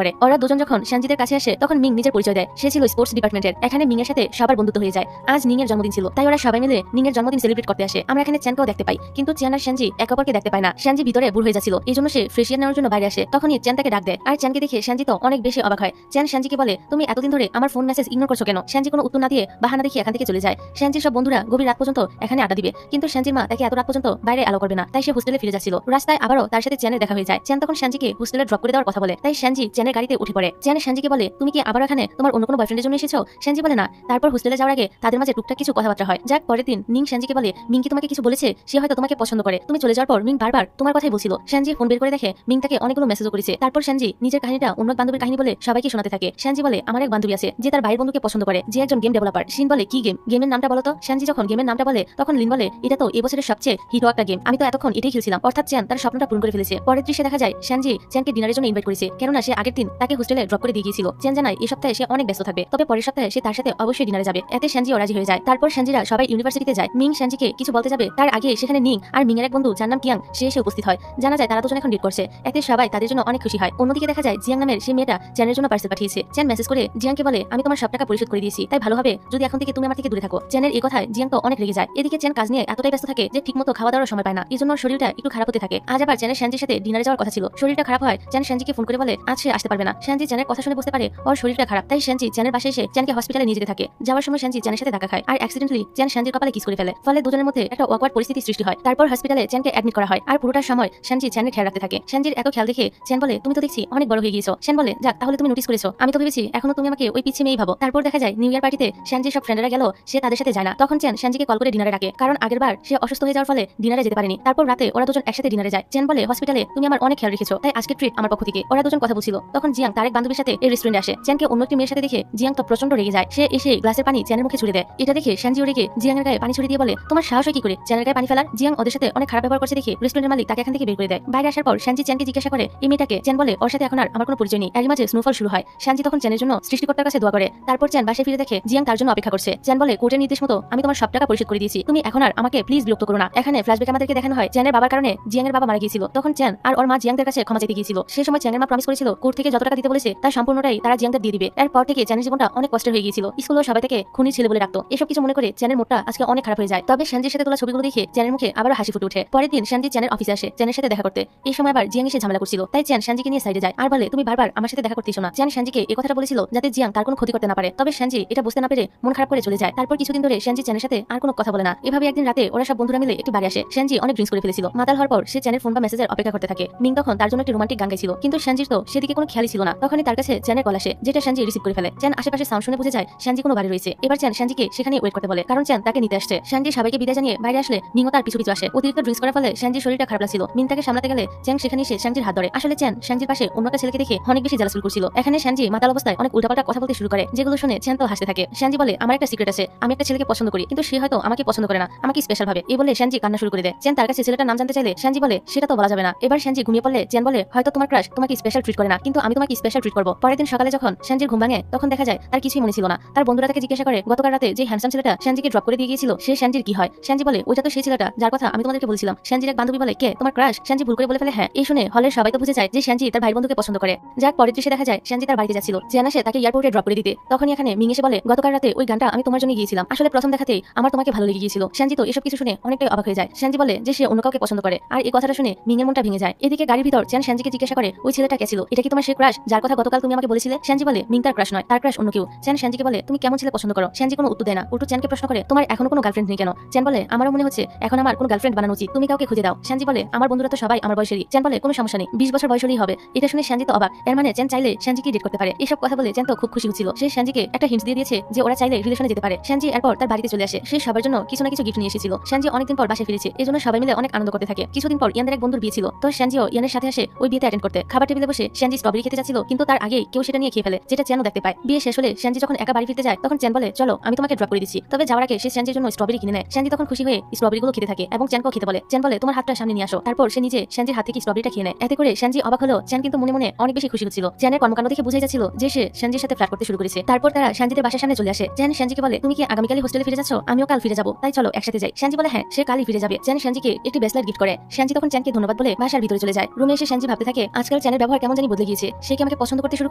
করে। ওরা দুজন যখন সঞ্জিতের কাছে আসে তখন মিং নিজের পরিচয় দেয়। সে ছিল স্পোর্টস ডিপার্টমেন্টের। এখানে মিং এর সাথে সবার বন্ধুত্ব হয়ে যায়। আজ নিং এর জন্মদিন ছিল, তাই ওরা সবাই মিলে নিং এর জন্মদিন সেলিব্রেট করতে আসে। আমরা এখানে চ্যানকেও দেখতে পাই, কিন্তু চ্যান আর সেনজি একে অপরকে দেখতে পায় না। সেনজি ভিতরে বুড় হয়ে যাচ্ছিল, এই জন্য সে ফ্রেশিয়ার নেওয়ার জন্য বাইরে আসে। তখনই চ্যান তাকে ডাক দেয়, আর চ্যানকে দেখে সেনজি তো অনেক বেশি অবাক হয়। চ্যান সেনজিকে বলে, তুমি এতদিন ধরে আমার ফোন মেসেজ ইগনোর করছো কেন? সেনজি কোনো উত্তর না দিয়ে বাহানা দেখিয়ে এখান থেকে চলে যায়। সেনজির সব বন্ধুরা গভীর রাত পর্যন্ত এখানে আড্ডা দিবে, কিন্তু সেনজির মা তাকে এত রাত পর্যন্ত বাইরে আলো করবে না, তাই সে হোস্টেলে ফিরে যাচ্ছিল। রাস্তায় আবারও তার সাথে চ্যানের দেখা হয়ে যায়। চ্যান তখন সেনজিকে হোস্টেলে ড্রপ করে দেওয়ার কথা বলে, তাই সেনজি চ্যানের গাড়িতে উঠে পড়ে। চ্যান সেনজিকে বলে, তুমি কি আবার এখানে তোমার অন্য কোনো বয়ফ্রেন্ডের জন্য এসেছো? সেনজি বলে না। তারপর হোস্টেলে যাওয়ার আগে তাদের মাঝে টুকটাক কিছু কথাবার্তা হয়। যাক, পরের দিন নিং সেনজিকে বলে, মিং কি তোমাকে কিছু বলেছে? সে হয়তো তোমাকে পছন্দ করে। তুমি চলে যাওয়ার পর মিং বারবার তোমার কথাই বলছিল। সেনজি ফোন বের করে দেখে মিং তাকে অনেকগুলো মেসেজও করেছে। তারপর সেনজি নিজের কাহিনীটা অন্য বান্ধবীর কাহিনী বলে সবাইকে শোনাতে থাকে। সেনজি বলে, আমার এক বান্ধবী আছে যে তার ভাইয়ের বন্ধুকে পছন্দ করে, যে একজন গেম ডেভেলপার। শিন বলে, কি গেম? গেমের নামটা বলো তো। সেনজি যখন গেমের নামটা বলে তখন লিন বলে, এটা তো এবছরের সবচেয়ে হিট একটা গেম, আমি তো এতক্ষণ এটাই খেলছিলাম। অর্থাৎ চ্যান তার স্বপ্নটা পূরণ করে ফেলেছে। পরের দৃশ্যে দেখা যায় সেনজি চ্যানকে ডিনারের জন্য ইনভাইট করেছে, কেননা সে আগের দিন তাকে হোস্টেলে ড্রপ করে দিয়ে গিয়েছিল। চ্যান জানায় এই সপ্তাহে সে অনেক ব্যস্ত থাকবে, তবে পরের সপ্তাহে সে তার সাথে অবশ্যই ডিনারে যাবে। এতে সেনজিও রাজি হয়ে যায়। তারপর সেনজিরা সবাই ইউনিভার্সিটিতে যায়। মিং সেনজিকে কিছু বলতে যাবে, তার আগে সেখানে নিং আর মিং এর এক বন্ধু যার নাম কিয়াং সে এসে উপস্থিত হয়। জানা যায় তারা দুজন এখন ডেট করছে। এতে সবাই তাদের জন্য অনেক খুশি হয়। অন্যদিকে দেখা যায় জিয়াং নামের সেই মেয়েটা চ্যানের জন্য পার্সেল পাঠিয়েছে। চ্যান মেসেজ করে জিয়াংকে বলে, আমি তোমার সব টাকা পরিশোধ করে দিয়েছি, তাই ভালো হবে যদি এখন থেকে তুমি আমার থেকে দূরে থাকো। চ্যানের এই কথায় জিয়াং তো অনেক রেগে যায়। এদিকে চ্যান কাজ নিয়ে এতটাই ব্যস্ত থাকে যে ঠিকমতো খাওয়া দাওয়ার সময় পায় না, এই জন্য শরীরটা একটু খারাপ হতে থাকে। আজ আবার চ্যানের সেনজির সাথে ডিনারে যাওয়ার কথা ছিল, শরীরটা খারাপ হয়। চ্যান সেনজিকে ফোন করে বলে আজ সে আসতে পারবে না। সেনজি চ্যানের কথা শুনে বুঝতে পারে ওর শরীরটা খারাপ, তাই সেনজি চ্যানের বাসায় এসে চ্যানকে হসপিটালে নিয়ে যেতে থাকে। যাওয়ার সময় সেনজি চ্যানের সাথে দেখা খায়, আর অ্যাক্সিডেন্টলি চ্যান সেনজির কপালে কিস করে ফেলে। ফলে দুজনের মধ্যে একটা অকওয়ার্ড পরিস্থিতি সৃষ্টি হয়। তারপর হসপিটালে চ্যানকে অ্যাডমিট করা হয়, আর পুরোটা সময় সেনজি চ্যানের খেয়াল রাখতে থাকে। সেনজির এত খেয়াল দেখে চ্যান বলে, তুমি তো দেখছি অনেক বড় হয়ে গিয়েছো। সেন বলে, যাক তাহলে তুমি নোটিস করেছো, আমি তো ভেবেছি এখনো তুমি আমাকে ওই পিছিয়ে মেয়েই ভাবো। তারপর দেখা যায় নিউ ইয়ার পার্টিতে সেনজির সব ফ্রেন্ডরা গেল, সে তাদের সাথে যায় না। তখন চ্যান সেনজিকে কল করে ডিনারে ডাকে, কারণ আগের বার সে অসুস্থ হয়ে যাওয়ার ফলে ডিনারে যেতে পারেনি। তারপর রাতে ওরা দুজন একসাথে ডিনারে যায়। চ্যান বলে, হসপিটালে তুমি আমার অনেক খেয়াল রেখেছো, তাই আজকে ট্রিট আমার পক্ষ থেকে। ওরা দুজন কথা বলছিল, তখন জিয়াং তার এক বান্ধবীর সাথে এই রেস্টুরেন্টে আসে। চ্যানকে অন্য একটি মেয়ের সাথে দেখে জিয়াং তো প্রচন্ড রেগে যায়। সে এসে গ্লাসের পানি চ্যানের মুখে ছুড়ে দেয়। এটা দেখে সেনজিও রেগে জিয়াং এর গায়ে পানি ছুড়ে দিয়ে বলে, তোমার সাহস হয় কি করে চ্যানের গায়ে পানি ফেলার? জিয়াং ওদের সাথে অনেক খারাপ ব্যবহার করছে দেখে রেস্টুরেন্টের মালিক তাকে এখান থেকে বের করে দেয়। বাইরে আসার পর সেনজি চ্যানকে জিজ্ঞাসা করে এই মেয়েটাকে। চ্যান বলে, ওর সাথে এখন আর আমার কোনো পরিচয় নেই। এরই মাঝে স্নোফল শুরু হয়। সেনজি তখন চ্যানের জন্য সৃষ্টিকর্তার কাছে দোয়া করে। তারপর চ্যান বাসায় ফিরে দেখে জিয়াং তার জন্য অপেক্ষা করছে। চ্যান বলে, কোর্টের নির্দেশ মতো আমি তোমার সব টাকা পরিশোধ করে দিয়েছি, তুমি এখন আর আমাকে প্লিজ বিরক্ত করো না। এখানে ফ্ল্যাশব্যাক আমাদেরকে দেখানো হয় চ্যানের বাবার কারণে জিয়াং এর বাবা মারা গিয়েছিল। তখন চ্যান আর ওর মা জিয়াংদের কাছে ক্ষমা চাইতে গিয়েছিল। সেই সময় চ্যানের মা প্রমিস করেছিল কোর্ট থেকে যত টাকা দিতে বলেছে তার সম্পূর্ণটাই তারা জিয়াংদের দিয়ে দিবে। এরপর থেকে চ্যানের জীবনটা অনেক কষ্টের হয়ে গিয়েছিল। স্কুলেও সবাই থেকে খুনি ছেলে বলে ডাকতো। এসব কিছু মনে করে চ্যানের মুডটা আজকে অনেক খারাপ হয়ে যায়। তবে সেনজির সাথে তোলা ছবিগুলো দেখে চ্যানের মুখে আবার হাসি ফুটে ওঠে। পরের দিন সেনজি চ্যানের অফিসে আসে চ্যানের সাথে দেখা করতে। এই সময় আবার জিয়াং এসে ঝামেলা করছিল, তাই চ্যান সেনজিকে নিয়ে সাইডে যায় আর বলে, তুমি বারবার আমার সাথে দেখা করতে এসো না। চ্যান সেনজিকে এই কথাটা বলেছিল যাতে জিয়াং তার কোনো ক্ষতি করতে না পারে। তবে সেনজি এটা বুঝতে না পেরে মন খারাপ করে চলে যায়। তারপর কিছুদিন ধরে সেনজি চ্যানের সাথে আর কোনো কথা বলে না। এভাবে একদিন রাতে ওরা সব বন্ধুরা মিলে একটি বাড়ি আসে। সেনজি অনেক ড্রিঙ্কস করে ফেলেছিল। মাতাল হওয়ার পর সে চ্যানের ফোন বা মেসেজের অপেক্ষা করতে থাকে। মিং তখন তার জন্য একটি রোমান্টিক গান গাইছিল, কিন্তু সেনজির তো সেদিকে কোনো খেয়ালই ছিল না। তখনই তার কাছে চ্যানের কল আসে, যেটা সেনজি রিসিভ করে ফেলে। চ্যান আশেপাশে সাউন্ড শুনে বুঝে যায় সেনজি কোনো বাড়ি রয়েছে। এবার চ্যান সেনজিকে সেখানে ওয়েট করতে বলে, কারণ চ্যান তাকে নিতে আসছে। সেনজি সবাইকে বিদায় জানিয়ে বাইরে আসলে মিংও তার পিছু পিছু আসে। অতিরিক্ত ড্রিঙ্কস করার ফলে সেনজির শরীরটা খারাপ লাগছিল। মিং তাকে সামলাতে গেলে চ্যান সেখানে এসে সেনজির হাত ধরে। আসলে চ্যান সেনজির পাশে অন্য একটা ছেলেকে দেখে অনেক বেশি জেলাস ফিল করছিল। এখানে সেনজি মাতাল অবস্থায় অনেক উল্টাপাল্টা কথা বলতে শুরু করে, যেগুলো শুনে চ্যান তো হাসতে থাকে। সেনজি বলে, আমার একটা সিক্রেট আছে, আমি একটা ছেলেকে পছন্দ করি, কিন্তু সে হয়তো আমাকে পছন্দ করে না, আমাকে স্পেশাল ভাবে। এই বলে সেনজি কান্না শুরু করে দেয়। চ্যান তার কাছে ছেলেটার নাম জানতে চাইলে সেনজি বলে, সেটা তো বলা যাবে না। এবার সেনজি ঘুমিয়ে পড়লে চ্যান বলে, হয়তো তোমার ক্রাশ তোমাকে স্পেশাল ট্রিট করে না, কিন্তু আমি তোমাকে স্পেশাল ট্রিট করব। পরের দিন সকালে যখন সেনজির ঘুম ভাঙে তখন দেখা যায় তার কিছুই মনে ছিল না। তার বন্ধুরা তাকে জিজ্ঞাসা করে, গতকাল রাতে যে হ্যান্ডসাম ছেলেটা সেনজিকে ড্রপ করে দিয়ে গিয়েছিল সে সেনজির কি হয়? সেনজি বলে, ওইটা তো সেই ছেলেটা যার কথা আমি তোমাদেরকে বলছিলাম। সেনজির এক বান্ধবী বলে, কে তোমার ক্রাশ? সেনজি ভুল করে বলে ফেলে, হ্যাঁ। এই শুনে হলের সবাই তো বুঝে যায় যে সেনজি তার ভাই বন্ধুকে পছন্দ করে। যাক, পরের দৃশ্যে দেখা যায় সেনজি তার বাড়িতে যাচ্ছিল। চ্যান আসে তাকে এয়ারপোর্টে ড্রপ করে দিতে। তখনই এখানে মিং এসে বলে, গতকাল রাতে ওই গানটা আমি তোমার জন্য গিয়েছিলাম, আসলে প্রথম দেখাতেই আমার তোমাকে ভালো লেগে গিয়েছিল। সেনজি তো এসব কিছু শুনে অনেকটাই অবাক হয়ে যায়। সেনজি বলে যে সে অন্য কাউকে পছন্দ করে, আর এই কথাটা শুনে মিং এর মনটা ভেঙে যায়। এদিকে গাড়ির ভিতর চ্যান সেনজিকে জিজ্ঞাসা করে, ওই ছেলেটা কে ছিল? এটা কি তোমার সেই ক্রাশ যার কথা গতকাল তুমি আমাকে বলেছিলে? সেনজি বলে, মিং তার ক্রাশ নয়, তার ক্রাশ অন্য কেউ। চ্যান সেনজিকে বলে, তুমি কেমন ছেলে পছন্দ করো? সেনজি কোনো উত্তর দেয় না, উল্টো চ্যানকে প্রশ্ন করে, তোমার এখনো কোনো গার্লফ্রেন্ড নেই কেন? চ্যান বলে, আমারও মনে হচ্ছে এখন আমার কোনো গার্লফ্রেন্ড বানানো উচিত, তুমি কাউকে খুঁজে দাও। সেনজি বলে, আমার বন্ধুরা তো সবাই আমার বয়সেরই। চ্যান বলে, কোনো সমস্যা নেই, 20 বছর বয়স হলেই হবে। এটা শুনে সেনজি তো অবাক, এর মানে চ্যান চাইলে সেনজিকে ডেট করতে পারে। এসব কথা বলে চ্যান তো খুব খুশি হচ্ছিল। সে সেনজিকে একটা হিন্ট দিয়ে দিয়েছে যে ওরা চাইলে রিলেশনে যেতে পারে। সেনজি এরপর তার বাড়িতে চলে আসে। সে সবার জন্য কিছু না কিছু গিফট নিয়ে এসেছিল। সেনজি অনেকদিন পর বাসায় ফিরেছে, এই জন্য সবাই মিলে অনেক আনন্দ করতে থাকে। কিছুদিন পর ইয়ানের এক বন্ধুর বিয়ে ছিল, তো সেনজিও ইয়ানের সাথে আসে ওই বিয়েতে অ্যাটেন্ড করতে। খাবার টেবিলে বসে সেনজি স্ট্রবেরি খেতে যাচ্ছিল, কিন্তু তার আগেই কেউ সেটা নিয়ে খেয়ে ফেলে, যেটা চ্যানও দেখতে পায়। বিয়ে শেষ হলে সেনজি যখন একা বাড়ি ফিরতে যায় তখন চ্যান বলে, চলো আমি তোমাকে ড্রপ করে দিচ্ছি। তবে যাওয়ার আগে সে সেনজির জন্য স্ট্রবেরি কিনে নেয়। সেনজি তখন খুশি হয়ে স্ট্রবেরিগুলো খেতে থাকে এবং চ্যানকেও খেতে বলে। চ্যান বলে, তোমার হাতটা সামনে নিয়ে আসো। তারপর সে নিজে সেনজির হাত থেকে স্ট্রবেরিটা খেয়ে নেয়। এতে করে সেনজি অবাক হলো, চ্যান কিন্তু মনে মনে অনেক বেশি খুশি হচ্ছিল। চ্যানের কর্মকাণ্ড দেখে বুঝাই যাচ্ছিল যে সে সেনজির সাথে ফ্লার্ট করতে শুরু করেছে। তারপর তারা সেনজিদের বাসার সামনে চলে আসে। চ্যান সেনজিকে বলে, তুমি কি আগামীকালই হোস্টেলে ফিরে যাচ্ছ? আমিও কাল ফিরে যাবো, তাই চলো একসাথে যাই। সেনজি বলে, হ্যাঁ, সে কালই ফিরে যাবে। চ্যান সেনজিকে একটি ব্রেসলেট গিফট করে। সেনজি তখন চ্যানকে ধন্যবাদ বলে বাসার ভিতরে চলে যায়। রুমে এসে শ্যানজি ভাবতে থাকে আজকাল চ্যানের ব্যবহার কেমন জানি বদলে গিয়েছে, সে কি আমাকে পছন্দ করতে শুরু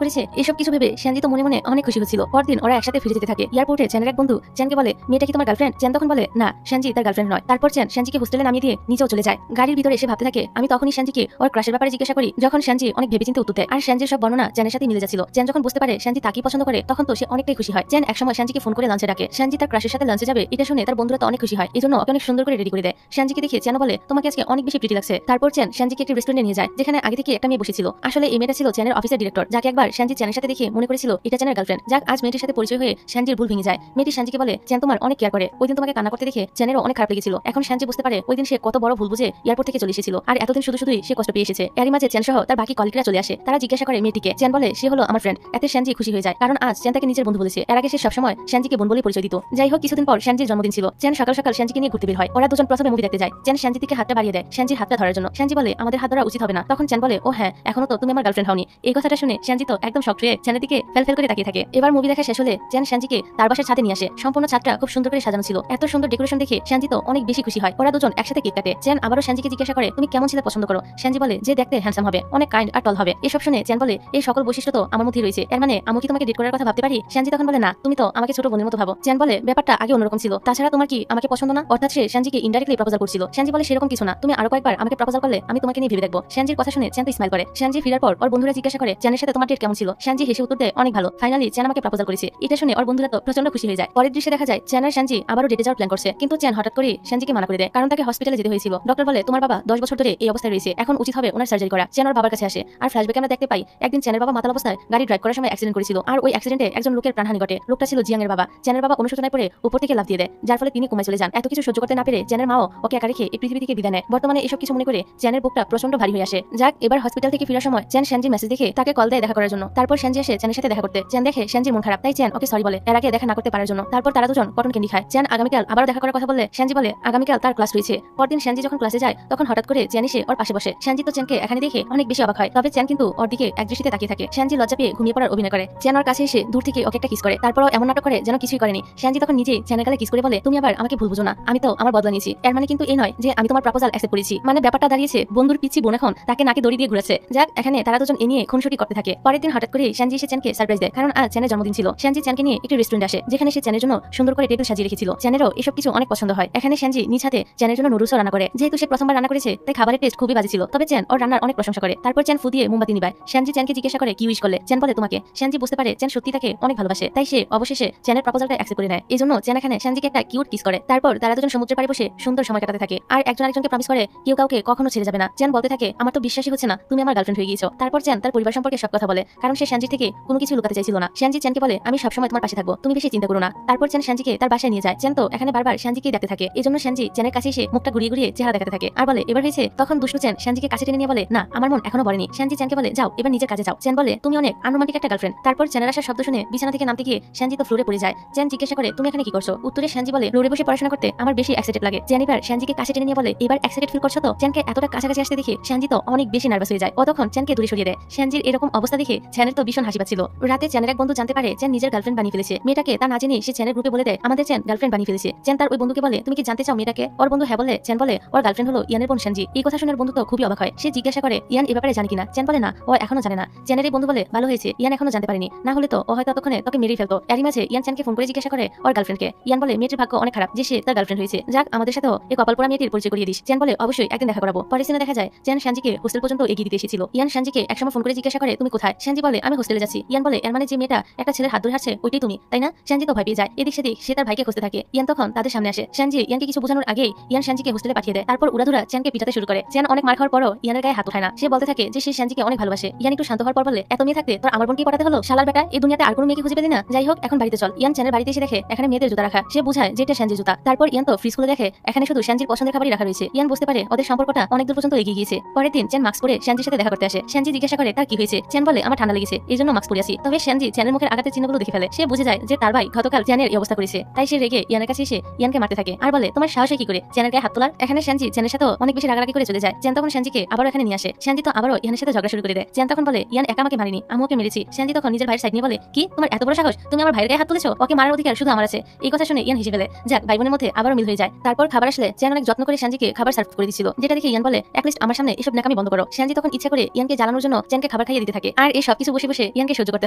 করেছে। এসব কিছু ভেবে শ্যানজি তো মনে মনে অনেক খুশি হচ্ছিল। পরদিন ওরা একসাথে ফিরে যেতে থাকে। এয়ারপোর্টে চ্যানের এক বন্ধু চ্যানকে বলে মেয়েটা কি তোমার গার্লফ্রেন্ড। চ্যান তখন বলে না, শ্যানজি তার গার্লফ্রেন্ড নয়। তারপর চ্যান শ্যানজিকে হোস্টেলে নামিয়ে দিয়ে নিচেও চলে যায়। গাড়ির ভিতরে এসে ভাবতে থাকে আমি তখনই শ্যানজিকে ওর ক্রাশের ব্যাপারে জিজ্ঞাসা করি, যখন শ্যানজি অনেক ভেবেচিন্তে উত্তর দেয়। আর শ্যানজির সব বর্ণনা চ্যানের সাথে মিলে যাচ্ছিল। চ্যান যখন বুঝতে পারে শ্যানজি তাকেই পছন্দ করে তখন তো সে অনেকটাই খুশি হয়। চ্যান একসময় শ্যানজিকে ফোন করে লাঞ্চে ডাকে। শ্যানজি তার ক্রাশের সাথে লাঞ্চে যাবে এটা শুনে তার বন্ধুরা তো অনেক খুশি হয়, এজন্য ওকে অনেক সুন্দর করে রেডি করে দেয়। শ্যানজিকে দেখে চ্যান বলে তোমাকে আজকে অনেক বেশি প্রিটি লাগছে। তারপর চ্যান শ্যানজিকে একটি রেস্টুরেন্টে নিয়ে যায় যেখানে আগে থেকে একটা মেয়ে বসেছিল। আসলে এই মেয়েটা ছিল চ্যানের অফিসের ডিরেক্টর, যাকে একবার শ্যানজি চ্যানের সাথে দেখে মনে করেছিল এটা চ্যানের গার্লফ্রেন্ড। যাক আজ মেয়েটির সাথে পরিচয় হয়ে শ্যানজির ভুল ভেঙে যায়। মেয়েটি শ্যানজিকে বলে চ্যান তোমার অনেক কেয়ার করে, ওই দিন তোমাকে কান্না করতে দেখে চ্যানেরও অনেক খারাপ লেগেছিল। এখন শ্যানজি বুঝতে পারে ওই দিন সে কত বড় ভুল বুঝে এয়ারপোর্ট থেকে চলে এসেছিল, আর এতদিন শুধুই সে কষ্ট পেয়ে এসেছে। এরই মাঝে চ্যান সহ তার বাকি কলিগরা চলে আসে। তারা জিজ্ঞাসা করে মেয়েটিকে। চ্যান বলে সে হলো আমার ফ্রেন্ড। এতে শ্যানজি খুশি হয়ে যায়, কারণ আজ চ্যান তাকে নিজের বন্ধু বলেছে। এর আগে সে সবসময় শ্যানজিকে বোন বলে পরিচয় দিত। যাই হোক কিছুদিন পর শ্যানজির জন্মদিন ছিল। চ্যান সকাল সকাল শ্যানজিকে নিয়ে ঘুরতে বের হয়। ওরা দুজন প্রথমে মুভি দেখতে যায়। চ্যান শ্যানজির দিকে হাতটা বাড়িয়ে দেয় শ্যানজির হাতটা ধরার জন্য। শ্যানজি বলে আমাদের হাত ধরা উচিত হবে না। তখন চ্যান বলে ও হ্যাঁ, এখনো তো তুমি আমার গার্লফ্রেন্ড হওনি। এই কথাটা শুনে শ্যানজি তো একদম শক হয়ে চ্যানের দিকে ফেল করে তাকিয়ে থাকে। এবার মুভি দেখা শেষ হলে চ্যান শ্যানজিকে তার বাসার ছাদে নিয়ে আসে। সম্পূর্ণ ছাদটা খুব সুন্দর করে সাজানো ছিল। এত সুন্দর ডেকোরেশন দেখে শ্যানজি তো অনেক বেশি খুশি হয়। ওরা দুজন একসাথে কেক কাটে। চ্যান আবারও শ্যানজিকে জিজ্ঞাসা করে তুমি কেমন ছেলে পছন্দ করো। শ্যানজি বলে যে দেখতে হ্যান্ডসাম হবে, অনেক কাইন্ড আর টল হবে। এসব শুনে চ্যান বলে এই সকল বৈশিষ্ট্য তো আমার মধ্যে রয়েছে, এর মানে আমি কি তোমাকে ডেট করার কথা ভাবতে পারি। শ্যানজি তখন বলে না, তুমি তো আমাকে ছোট বোনের মতো ভাবো। চ্যান বলে ব্যাপারটা আগে অন্যরকম ছিল, তাছাড়া তোমার কি আমাকে পছন্দ না। অর্থাৎ সে শ্যানজিকে ইনডাইরেক্টলি প্রপোজাল করছিল। শ্যানজি বলে সেরকম কিছু না, তুমি আরো কয়েকবার আমাকে প্রপোজাল করলে আমি তোমাকে নিয়ে ভেবে দেখবো। শ্যানজির কথা শুনে চ্যান তো স্মাইল করে। শ্যানজি ফিরার পর ওর বন্ধুরা জিজ্ঞাসা করে চ্যানের সাথে তোমার ডেট কেমন ছিল। শ্যানজি হেসে উত্তর দেয় অনেক ভালো, ফাইনালি চ্যান আমাকে প্রপোজাল করেছে। এটা শুনে ওর বন্ধুরা তো প্রচন্ড খুশি হয়ে যায়। পরের দৃশ্যে দেখা যায় চ্যান আর শ্যানজি আবারও ডেটে যাওয়ার প্ল্যান করছে, কিন্তু চ্যান হঠাৎ করে শ্যানজিকে মানা করে দেয়, কারণ তাকে হসপিটালে যেতে হয়েছিল। ডক্টর বলে তোমার বাবা 10 বছর ধরে এই অবস্থায় রয়েছে, এখন উচিত হবে ওনার সার্জারি করা। চ্যান ওর বাবার কাছে আসে, আর ফ্ল্যাশব্যাকে আমরা দেখতে পাই একদিন চ্যানের বাবা মাতাল অবস্থায় গাড়ি ড্রাইভ করার সময় অ্যাক্সিডেন্ট করেছিল, আর ওই অ্যাক্সিডেন্টে একজন লোকের প্রাণহানি ঘটে। লোকটা ছিল জিয়াং এর বাবা। চ্যানের বাবা অনুশোচনায় পড়ে উপর থেকে লাফ দিয়ে দেয়, যার ফলে তিনি কোমায় চলে যান। এত কিছু সহ্য করতে না পেরে চ্যানের মাও ওকে একা রেখে এই পৃথিবী থেকে বিদায় নেয়। বর্তমানে এসব কিছু মনে করে চ্যানের বুকটা প্রচন্ড ভারী হয়ে আসে। যাক এবার হসপিটাল থেকে ফেরার সময় চ্যান শ্যানজির মেসেজ দেখে তাকে কল দেয় দেখা করার জন্য। তারপর শ্যানজি আসে চ্যানের সাথে দেখা করতে। চ্যান দেখে শ্যানজির মন খারাপ, তাই চ্যান ওকে সরি বলে এর আগে দেখা না করতে পারার জন্য। তারপর তারা দুজন কটন ক্যান্ডি খায়। চ্যান আগামীকাল আবারও দেখা করার কথা বললে শ্যানজি বলে আগামীকাল তার ক্লাস রয়েছে। পরদিন শ্যানজি যখন ক্লাসে যায় তখন হঠাৎ করে চ্যান এসে ওর পাশে বসে। শ্যানজি তো চ্যানকে এখানে দেখে অনেক বেশি অবাক হয়, তবে চ্যান কিন্তু ওর দিকে একদৃষ্টিতে তাকিয়ে থাকে। শ্যানজি লজ্জা পেয়ে ঘুমিয়ে পড়ার অভিনয় করে। চ্যান ওর কাছে এসে দূর থেকে ওকে একটা কিস করে, তারপরও এমন নাটক করে যেন কিছুই করেনি। শ্যানজি তখন নিজেই চ্যানের গালে কিস করে বলে তুমি আবার আমাকে ভুল বুঝো না, আমি তো আমার বদলা নিয়েছি। এর মানে কিন্তু এই নয় যে আমি তোমার প্রপোজাল অ্যাকসেপ্ট করেছি। মানে ব্যাপারটা দাঁড়িয়েছে বন্ধুর পিচ্ছি বোন এখন তাকে নাকে দড়ি দিয়ে ঘুরেছে। যাক এখানে তারা দুজন এ নিয়ে খুনসুটি করতে থাকে। পরের দিন হঠাৎ করে শ্যানজি এসে চ্যানকে সারপ্রাইজ দেয়, কারণ আজ চ্যানের জন্মদিন ছিল। শ্যানজি চ্যানকে নিয়ে একটি রেস্টুরেন্টে আসে, যেখানে সে চ্যানের জন্য সুন্দর করে টেবিল সাজিয়ে রেখেছিল। চ্যানেরও এসব কিছু অনেক পছন্দ হয়। এখানে শ্যানজি নিজ হাতে চ্যানের জন্য নুডলসও রান্না করে। যেহেতু সে প্রথমবার রান্না করেছে তাই খাবারের টেস্ট খুবই বাজে ছিল, তবে চ্যান ওর রান্নার অনেক প্রশংসা করে। তারপর চ্যান ফু দিয়ে মোমবাতি নিবায়। শ্যানজি চ্যানকে জিজ্ঞাসা করে কি উইশ করলে। চ্যান বলে তোমাকে। শ্যানজি বুঝতে পারে চ্যান সত্যি তাকে অনেক ভালোবাসে, তাই সে অবশেষে চ্যানের প্রপোজালটা অ্যাকসেপ্ট করে নেয়। এই জন্য চ্যান এখানে শ্যানজিকে একটা কিউট কিস করে। তারপর তারা দুজন সমুদ্রের পাড়ে বসে সুন্দর সময় কাটাতে থাকে, আর একজন আরেকজনকে প্রমিস করে কেউ কাউকে কখনো ছেড়ে যাবে না। চ্যান বলতে থাকে আমার তো বিশ্বাসই হচ্ছে না তুমি আমার গার্লফ্রেন্ড হয়ে গিয়েছো। তারপর চ্যান তার পরিবার সম্পর্কে সব কথা বলে, কারণ সে শ্যানজি থেকে কোনো কিছু লুকাতে চাইছিল না। শ্যানজি চ্যানকে বলে আমি সবসময় তোমার পাশে থাকবো, তুমি বেশি চিন্তা করো না। তারপর চ্যান শ্যানজিকে তার বাসায় নিয়ে যায়। চ্যান তো এখানে বারবার শ্যানজিকেই দেখতে থাকে, এই জন্য শ্যানজি চ্যানের কাছে এসে মুখটা ঘুরিয়ে ঘুরিয়ে চেহারা দেখাতে থাকে আর বলে এবার হয়েছে। তখন দুষ্টু চ্যান শ্যানজিকে কাছে টেনে নিয়ে বলে না আমার মন এখনো বলেনি। শ্যানজি চ্যানকে বলে যাও এবার নিজের কাজে যাও। চ্যান বলে তুমি অনেক আনরোমান্টিক একটা গার্লফ্রেন্ড। তারপর চ্যানের আসার শব্দ শুনে বিছানা থেকে নামতে গিয়ে শ্যানজি তো ফ্লোরে পড়ে যায়। চ্যান জিজ্ঞাসা করে তুমি এখানে কি করছো। উত্তরে শ্যানজি বলে ফ্লোরে বসে পড়াশোনা করতে আমার বেশি এক্সাইটেড লাগে। চ্যান এবার শ্যানজিকে কাছে টেনে নিয়ে বলে এবার এক্সাইটেড ফিল করছো তো। চ্যানকে এতটা কাছাকাছি আসতে দেখে শ্যানজি তো অনেক বেশি নার্ভাস হয়ে যায়। ও তখন চ্যানকে দূরে সরিয়ে দেয়। শ্যানজির এরকম অবস্থা দেখে চ্যানের তো ভীষণ হাসি পাচ্ছিল। রাতে চ্যানের এক বন্ধু জানতে পারে চ্যান নিজের গার্লফ্রেন্ড বানিয়ে ফেলেছে। মেয়েটাকে তা না জেনে সে চ্যানের গ্রুপে বলে দেয় আমাদের চ্যান গার্লফ্রেন্ড বানিয়ে ফেলেছে। চ্যান তার ওই বন্ধুকে বলে তুমি কি জানতে চাও মেয়েটাকে। ওর বন্ধু হ্যাঁ বলে। চ্যান বলে ওর গার্লফ্রেন্ড হলো ইয়ানের বোন শ্যানজি। এই কথা শুনে বন্ধু তো খুবই অবাক হয়। সে জিজ্ঞাসা করে ইয়ান এই ব্যাপারে জানে কিনা। চ্যান বলে না, ও এখনো জানে না। চ্যানের এই বন্ধু বলে ভালো হয়েছে ইয়ান এখনো জানতে পারেনি, না হলে তো ও হয়তো ততক্ষণে তোকে মেরেই ফেলতো। এরই মাঝে ইয়ান চ্যানকে ফোন করে জিজ্ঞাসা করে ওর গার্লফ্রেন্ডকে। ইয়ান বলে মেয়েটির ভাগ্য অনেক খারাপ যে সে তার গার্লফ্রেন্ড হয়েছে। যাক আমাদের সাথেও এই কপালপোড়া মেয়েটির পরিচয় করিয়ে দিস। চ্যান বলে অবশ্যই একদিন দেখা করাবো। পরে সিনে দেখা যায় চ্যান শ্যানজিকে হোস্টেল পর্যন্ত এগিয়ে দিতে এসেছিল। ইয়ান শ্যানজিকে একসময় ফোন করে জিজ্ঞাসা করে তুমি কোথায়। শ্যানজি বলে আমি হোস্টেলে যাচ্ছি। ইয়ান বলে এর মানে যে মেয়েটা একটা ছেলের হাত ধরে হাঁটছে ওইটাই তুমি, তাই না। শ্যানজি তো ভয় পেয়ে যায়। এদিক সেদিক সে তার ভাইকে খুঁজতে থাকে। ইয়ান তখন তাদের সামনে আসে। শ্যানজি ইয়ানকে কিছু বোঝানোর আগেই ইয়ান শ্যানজিকে হোস্টেলে পাঠিয়ে দেয়। তারপর উড়াধুরা চ্যানকে পিটাতে শুরু করে। চ্যান অনেক মার খাওয়ার পরও ইয়ানের গায়ে হাত উঠায় না। সে বলতে থাকে যে সে শ্যানজিকে অনেক ভালোবাসে। ইয়ান একটু শান্ত হওয়ার পর বলে এত মেয়ে থাকতে তোর আমার বোনকে পটাতে হলো, শালার বেটা এই দুনিয়াতে আর কোনো মেয়েকে খুঁজে পেলি না। যাই হোক এখন বাড়িতে চল। ইয়ান চ্যানের বাড়িতে এসে দেখে এখানে মেয়েদের জুতা রাখা। সে বুঝায় যে এটা শ্যানজির জুতা। তারপর ইয়ান তো ফ্রিজ খুলে দেখে এখানে শুধু শ্যানজির পছন্দের খাবারই রাখা রয়েছে। ইয়ান বুঝতে পারে ওদের সম্পর্কটা অনেক দূর পর্যন্ত এগিয়ে গিয়েছে। পরের দিন চ্যান মাস্ক পরে শ্যানজির সাথে দেখা করতে আসে। শ্যানজি জিজ্ঞাসা করে তার কি হয়েছে। চ্যান বলে আমার ঠান্ডা লেগেছে এই জন্য মাস্ক পরে আছি। তবে শ্যানজি চ্যানের মুখের আঘাতের চিহ্নগুলো দেখে ফেলে। সে বুঝে যায় যে তার ভাই গতকাল চ্যানের এই অবস্থা করেছে, তাই সে রেগে ইয়ানের কাছে এসে ইয়ানকে মারতে থাকে আর বলে তোমার সাহসে কি করে চ্যানের গায়ে হাত তোলার। এখানে শ্যানজি চ্যানের সাথে অনেক বেশি রাগারাগি করে চলে যায়। চ্যান তখন শ্যানজিকে আবারও এখানে নিয়ে আসে। শ্যানজি তো আবারও ইয়ানের সাথে ঝগড়া শুরু করে দেয়। চ্যান তখন বলে ইয়ান একা আমাকে মারিনি, আমি ওকে মেরেছি। শ্যানজি তখন নিজের ভাইয়ের সাইড নিয়ে বলে কি তোমার এত বড় সাহস, তুমি আমার ভাইয়ের গায়ে হাত তুলেছো, ওকে মারার অধিকার শুধু আমার আছে। এই কথা শুনে ইয়ান হেসে ফেলে। যাক ভাই বোনের মধ্যে আবারও মিল হয়ে যায়। তারপর খাবার আসলে চ্যান অনেক যত্ন করে শ্যানজিকে খাবার সার্ভ করে দিচ্ছিল, যেটা দেখে ইয়ান বলে অ্যাটলিস্ট আমার সামনে এসব নাকামি বন্ধ করো। শ্যানজি তখন ইচ্ছা করে ইয়ানকে জ্বালানোর জন্য চেনকে খাবার খাইয়ে দিতে থাকে, আর এই সবকিছু বসে বসে ইয়ানকে সহ্য করতে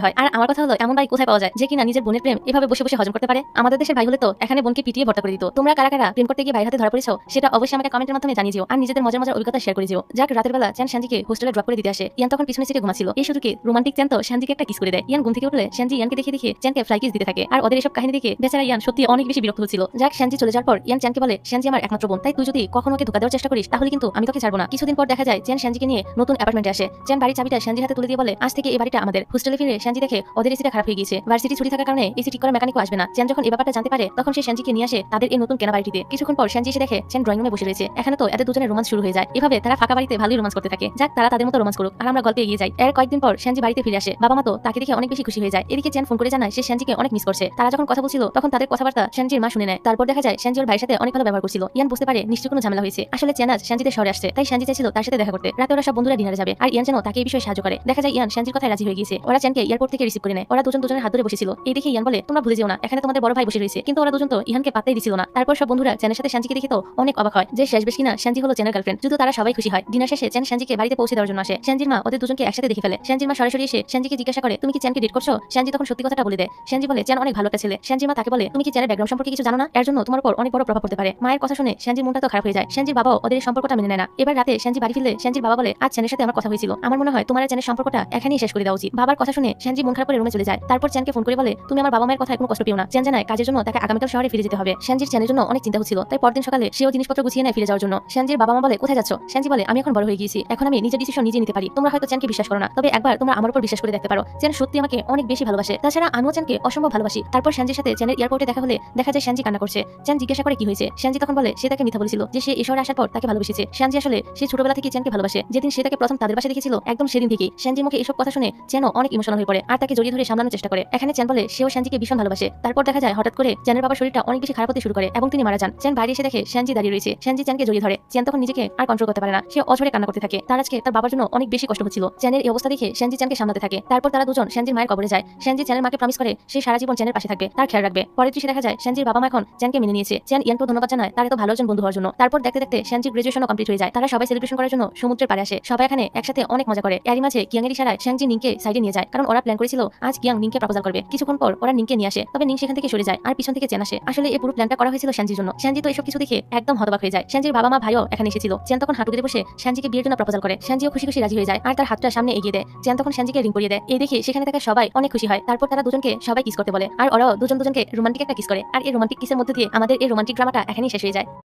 হয়। আর আমার কথা হলো, এমন ভাই কোথায় পাওয়া যায় যে কিনা নিজের বোনের প্রেম এভাবে বসে বসে হজম করতে পারে? আমাদের দেশের ভাই হলে তো এখানে বোনকে পিটিয়ে ভর্তা করে দিত। তোমরা কারা কারা প্রেম করতে গিয়ে ভাইয়ের হাতে ধরা পড়েছো সেটা অবশ্যই আমাকে কমেন্টের মাধ্যমে জানিয়ে দিও, আর নিজেদের মজার মজার অভিজ্ঞতা শেয়ার করে দিও। যাক, রাতের বেলা চেন শ্যানজিকে হোস্টেলে ড্রপ করে দিতে আসে। ইয়ান তখন পিছনে সিটে ঘুমাচ্ছিল। এই সুযোগে রোমান্টিক চেন তো শ্যানজিকে একটা কিস করে দেয়। ইয়ান ঘুম থেকে উঠলে শ্যানজি ইয়ানকে দেখে দেখে চেনকে ফ্লাই কিস দিতে থাকে, আর ওদের এসব কাহিনী দেখে বেচারা ইয়ান সত্যি অনেক বেশি বিরক্ত হচ্ছিল। যাক, শ্যানজি চলে যাওয়ার পর ইয়ান চেনকে বলে, শ্যানজি আমার একমাত্র বোন, তাই তুই যদি কখনো ওকে ধোকা দেওয়ার চেষ্টা করিস তাহলে কিন্তু আমি তোকে ছাড়বো না। কিছুদিন পর দেখা যায় চেন শ্যানজিকে নিয়ে নতুন অ্যাপার্টমেন্টে আসে। চেন বাড়ির চাবিটা শ্যানজির হাতে তুলে দিয়ে বলে, আজ থেকে এই বাড়িটা আমাদের। হোস্টেলে ফিরে শ্যানজি দেখে ওদের এসিটা খারাপ হয়ে গিয়েছে। ভার্সিটি ছুটি থাকার কারণে এসি ঠিক করার মেকানিকও আসবে না। চেন যখন এই ব্যাপারটা জানতে পারে তখন সে শ্যানজিকে নিয়ে আসে তাদের এই নতুন কেনা বাড়িটিতে। কিছুক্ষণ পর শ্যানজি এসে দেখে চেন ড্রয়িং রুমে বসে রয়েছে। এখানে তো এদের দুজনের রোমান্স শুরু হয়ে যায়। এভাবে তারা ফাঁকা বাড়িতে ভালোই রোমান্স করতে থাকে। যাক, তারা তাদের মতো রোমান্স করুক, আর আমরা গল্পে এগিয়ে যাই। এর কয়েকদিন পর শ্যানজি বাড়িতে ফিরে আসে। বাবা মা তো তাকে দেখে অনেক বেশি খুশি হয়ে যায়। এদিকে চেন ফোন করে জানায় সে শ্যানজিকে অনেক মিস করছে। তারা যখন কথা বলছিল তখন তাদের কথাবার্তা শ্যানজির মা শুনে নেয়। তারপর দেখা যায় শ্যানজি ওর ভাইয়ের সাথে অনেক ভালো ব্যবহার করছিল। ইয়ান বুঝতে পারে নিশ্চয়ই কোনো ঝামেলা হয়েছে। আসলে চেন আজ শ্যানজিতে শহরে আসছে, তাই শ্যানজি চাইছিল তার সাথে দেখা করতে। রাতে ওরা সব বন্ধুরা ডিনারে যাবে, আর ইয়ান যেন তাকে এই বিষয়ে সাহায্য করে। দেখা যায় ইয়ান শ্যানজির কথায় রাজি হয়ে গিয়েছে। ওরা চেনকে এয়ারপোর্ট থেকে রিসিভ করে নেয়। ওরা দুজন দুজনের হাত ধরে বসেছিল। এই দেখে ইয়ান বলে, তোমরা ভুলে যেও না এখানে তোমাদের বড় ভাই বসে রয়েছে। কিন্তু ওরা দুজন তো ইহানকে পাত্তাই দিছিল না। তারপর সব বন্ধুরা চেনের সাথে শ্যানজিকে দেখে তো অনেক অবাক হয় যে শেষ বেশ কিনা শ্যানজি হলো চেনের গার্লফ্রেন্ড। যদিও তারা সবাই খুশি হয়। ডিনার শেষে চেন শ্যানজিকে বাড়িতে পৌঁছে দেওয়ার জন্য আসে। শ্যানজির মা ওদের দুজনকে একসাথে দেখে ফেলে। শ্যানজির মা সরাসরি এসে শ্যানজিকে জিজ্ঞাসা করে, তুমি কি চেনকে ডেট করছো? শ্যানজি তখন সত্যি কথাটা বলে দেয়। শ্যানজি বলে, চেন অনেক ভালো একটা ছেলে। শ্যানজির মা তাকে বলে, তুমি কি চেনের ব্যাকগ্রাউন্ড সম্পর্কে কিছু জানো না? এর জন্য তোমার উপর অনেক বড় প্রভাব পড়তে পারে। মায়ের কথা শুনে শ্যানজির মনটা তো খারাপ হয়ে যায়। শ্যানজির বাবাও ওদের সম্পর্কটা মেনে নেয় না। এবার রাতে শ্যানজি বাড়ি ফিরলে শ্যানজির বাবা বলে, আজ চেনের সাথে আমার কথা হয়েছিল। আমার মনে হয় তোমার আর চেনের সম্পর্কটা এখানেই শেষ করে দেওয়া উচিত। বাবার কথা শুনে শ্যানজি মন খারাপ করে রুমে চলে যায়। তারপর চেনকে ফোন করে বলে, তুমি আমার বাবা মায়ের কথা কোনো কষ্ট পেও না। চেন জানায় কাজের জন্য তাকে আগামীকাল শহরে ফিরে যেতে হবে। শ্যানজির চেনের জন্য অনেক চিন্তা হচ্ছিল, তাই পরদিন সকালে সেও জিনিসপত্র গুছিয়ে নেয় ফিরে যাওয়ার জন্য। শ্যানজির বাবা মা বলে, কোথায় যাচ্ছ? শ্যানজি বলে, আমি এখন বড় হয়ে গিয়েছি, এখন আমি নিজের ডিসিশন নিজে নিতে পারি। তোমরা হয়তো চেনকে বিশ্বাস করো না, তবে একবার তোমরা আমার উপর বিশ্বাস করে দেখতে পারো। চেন সত্যি আমাকে অনেক বেশি ভালোবাসে। তাছাড়া আমিও চেনকে অসম্ভব ভালোবাসি। তারপর শ্যানজির সাথে চেনের এয়ারপোর্টে দেখা হলে দেখা যায় শ্যানজি কান্না করছে। চেন জিজ্ঞাসা করে কি হয়েছে। শ্যানজি তখন বলে, সে তাকে মিথ্যা বলেছিল যে সে এই শহরে আসার পর তাকে ভালোবেসেছে। শ্যানজি আসলে সে ছোটবেলা থেকে চেনকে ভালোবাসে। যেদিন সে তাকে প্রথম তাদের বাসায় দেখেছিল একদম সেদিন থেকেই শ্যানজির মুখে এসব কথা শুনে চেনও অনেক ইমোশনাল হয়ে পড়ে, আর তাকে জড়িয়ে ধরে সামলানোর চেষ্টা করে। এখানে চেন বলে সেও শ্যানজিকে ভীষণ ভালোবাসে। তারপর দেখা যায় হঠাৎ করে চেনের বাবার শরীরটা অনেক বেশি খারাপ হতে শুরু করে এবং তিনি মারা যান। চেন বাইরে এসে দেখে শ্যানজি দাঁড়িয়ে রয়েছে। শ্যানজি চেনকে জড়িয়ে ধরে। চেন তখন নিজেকে আর কন্ট্রোল করতে পারে না। সে অঝরে কান্না করতে থাকে। তার আজকে তার বাবার জন্য অনেক বেশি কষ্ট হচ্ছিল। চেনের এই অবস্থা দেখে শ্যানজি চেনকে সামলাতে থাকে। তারপর তারা দুজন শ্যানজির মায়ের কবরে যায়। শ্যানজি চেনের মাকে প্রমিস করে সে সারা জীবন চেনের পাশে থাকবে, তার খেয়াল রাখবে। পরের দৃশ্যে দেখা যায় শ্যানজির বাবা মা এখন চেনকে মেনে নিয়েছে। চেন ইয়ানকে ধন্যবাদ জানায় তার এত ভালো একজন বন্ধু হওয়ার জন্য। তারপর দেখতে দেখতে শ্যানজির গ্রাজুয়েশনও কমপ্লিট হয়ে যায়। তারা সবাই সেলিব্রেশন করার জন্য সমুদ্রের পাড়ে আসে। সবাই এখানে একসাথে অনেক মজা করে। এরই মাঝে কিয়াংয়ের ইশারায় শ্যানজি নিংকে সাইডে নিয়ে যায়, কারণ ওরা প্ল্যান করেছিল আজ কিয়াং নিংকে প্রপোজাল করবে। কিছুক্ষণ পর ওরা নিংকে নিয়ে আসে, তবে নিং সেখান থেকে সরে যায় আর পিছন থেকে চেন আসে। আসলে এই পুরো প্ল্যানটা করা হয়েছিল শ্যানজির জন্য। শ্যানজি তো এসব কিছু দেখে একদম হতবাক হয়ে যায়। শ্যানজির বাবা মা ভাইও এখানে এসেছিল। চেন তখন হাঁটু গেড়ে বসে শ্যানজিকে বিয়ের জন্য প্রপোজাল করে। শ্যানজিও খুশি খুশি রাজি হয়ে যায় আর তার হাতটা সামনে এগিয়ে দেয়। চেন তখন শ্যানজিকে রিং পরিয়ে দেয়। এই দেখে সেখানে থাকা সবাই অনেক খুশি হয়। তারপর তারা দুজনকে সবাই কিস করতে বলে, আর ওরাও দুজন দুজনকে রোমান্টিক একটা কিস করে। আর এই রোমান্টিক কিসের মধ্যে দিয়ে আমাদের এই রোমান্টিক ড্রামাটা এখানেই শেষ হয়ে যায়।